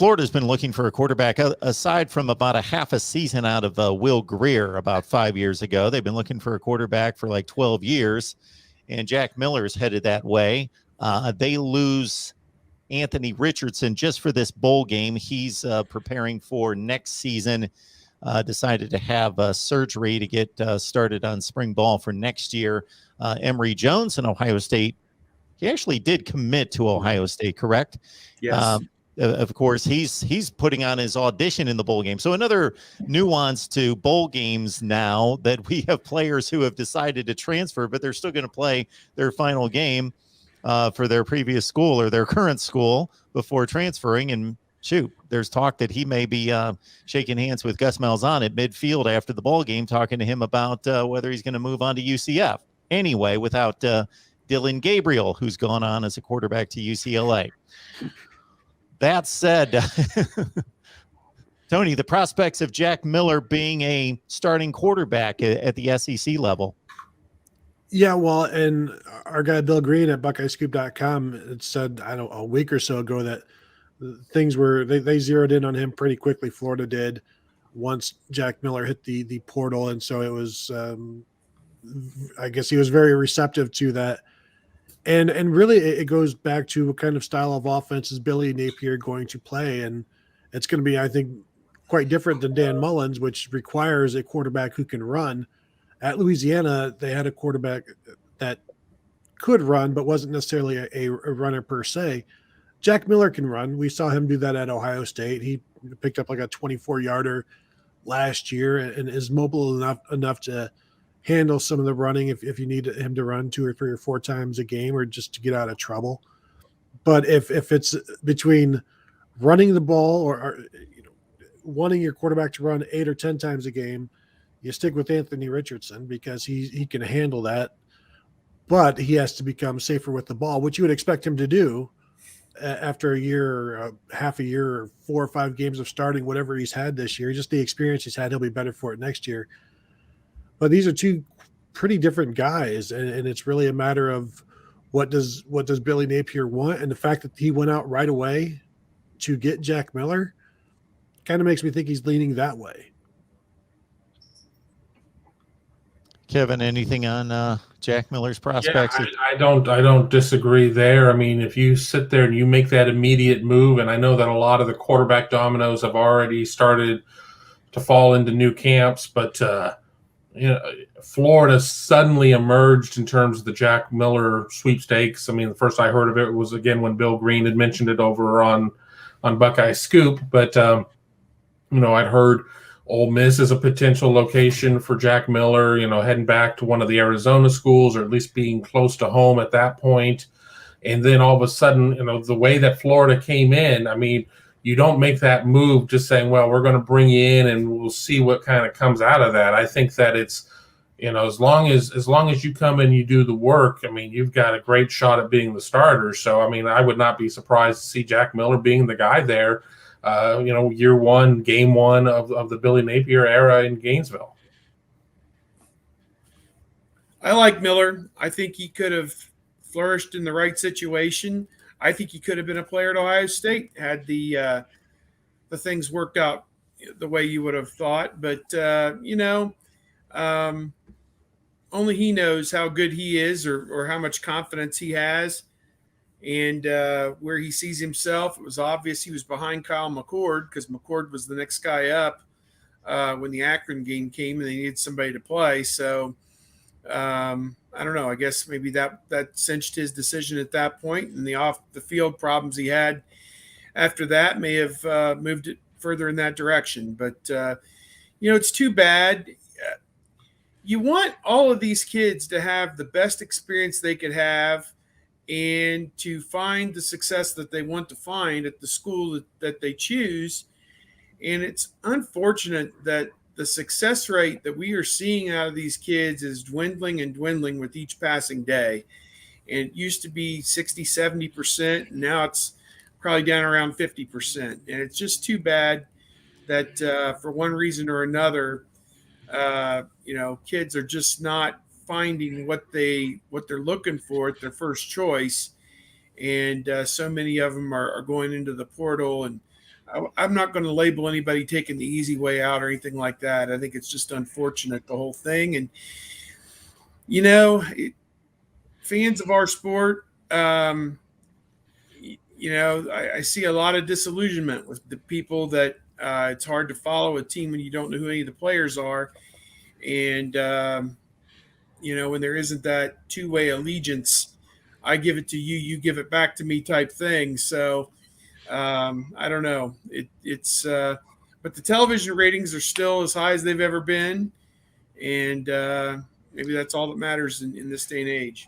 Florida's been looking for a quarterback aside from about a half a season out of Will Greer about 5 years ago. They've been looking for a quarterback for like 12 years, and Jack Miller's headed that way. They lose Anthony Richardson just for this bowl game. He's preparing for next season. Decided to have surgery to get started on spring ball for next year. Emory Jones in Ohio State, he actually did commit to Ohio State, correct? Yes. Of course, he's putting on his audition in the bowl game. So another nuance to bowl games now, that we have players who have decided to transfer, but they're still going to play their final game for their previous school or their current school before transferring. And shoot, there's talk that he may be shaking hands with Gus Malzahn at midfield after the bowl game, talking to him about whether he's going to move on to UCF. Anyway, without Dylan Gabriel, who's gone on as a quarterback to UCLA. That said, Tony, the prospects of Jack Miller being a starting quarterback at the SEC level. Yeah, well, and our guy Bill Greene at BuckeyeScoop.com had said, I don't know, a week or so ago that things were, they zeroed in on him pretty quickly. Florida did, once Jack Miller hit the portal. And so it was, I guess he was very receptive to that. And really it goes back to what kind of style of offense is Billy Napier going to play. And it's going to be, I think, quite different than Dan Mullen's, which requires a quarterback who can run. At Louisiana, they had a quarterback that could run, but wasn't necessarily a runner per se. Jack Miller can run. We saw him do that at Ohio State. He picked up like a 24-yarder last year and is mobile enough to handle some of the running if you need him to run 2 or 3 or 4 times a game or just to get out of trouble. But if it's between running the ball or wanting your quarterback to run 8 or 10 times a game, you stick with Anthony Richardson because he can handle that. But he has to become safer with the ball, which you would expect him to do after a year, half a year, or 4 or 5 games of starting, whatever he's had this year. Just the experience he's had, he'll be better for it next year. But these are two pretty different guys, and it's really a matter of what does Billy Napier want, and the fact that he went out right away to get Jack Miller kind of makes me think he's leaning that way. Kevin, anything on Jack Miller's prospects? Yeah, I don't disagree there. I mean, if you sit there and you make that immediate move, and I know that a lot of the quarterback dominoes have already started to fall into new camps, but Florida suddenly emerged in terms of the Jack Miller sweepstakes. I mean, the first I heard of it was, again, when Bill Greene had mentioned it over on Buckeye Scoop. But, I'd heard Ole Miss is a potential location for Jack Miller, heading back to one of the Arizona schools or at least being close to home at that point. And then all of a sudden, the way that Florida came in, I mean, you don't make that move just saying, well, we're going to bring you in and we'll see what kind of comes out of that. I think that it's, as long as you come in, you do the work, I mean, you've got a great shot at being the starter. So, I mean, I would not be surprised to see Jack Miller being the guy there, year one, game one of the Billy Napier era in Gainesville. I like Miller. I think he could have flourished in the right situation. I think he could have been a player at Ohio State had the things worked out the way you would have thought. But, only he knows how good he is or how much confidence he has and where he sees himself. It was obvious he was behind Kyle McCord because McCord was the next guy up when the Akron game came and they needed somebody to play. So, I don't know. I guess maybe that cinched his decision at that point, and the off the field problems he had after that may have moved it further in that direction. But it's too bad. You want all of these kids to have the best experience they could have, and to find the success that they want to find at the school that they choose. And it's unfortunate that the success rate that we are seeing out of these kids is dwindling and dwindling with each passing day. And it used to be 60, 70%. And now it's probably down around 50%. And it's just too bad that for one reason or another, kids are just not finding what they're looking for at their first choice. And so many of them are going into the portal. And I'm not going to label anybody taking the easy way out or anything like that. I think it's just unfortunate, the whole thing. And, fans of our sport, I see a lot of disillusionment with the people that it's hard to follow a team when you don't know who any of the players are. And, when there isn't that two-way allegiance, I give it to you, you give it back to me type thing. So I don't know. But the television ratings are still as high as they've ever been. And maybe that's all that matters in this day and age.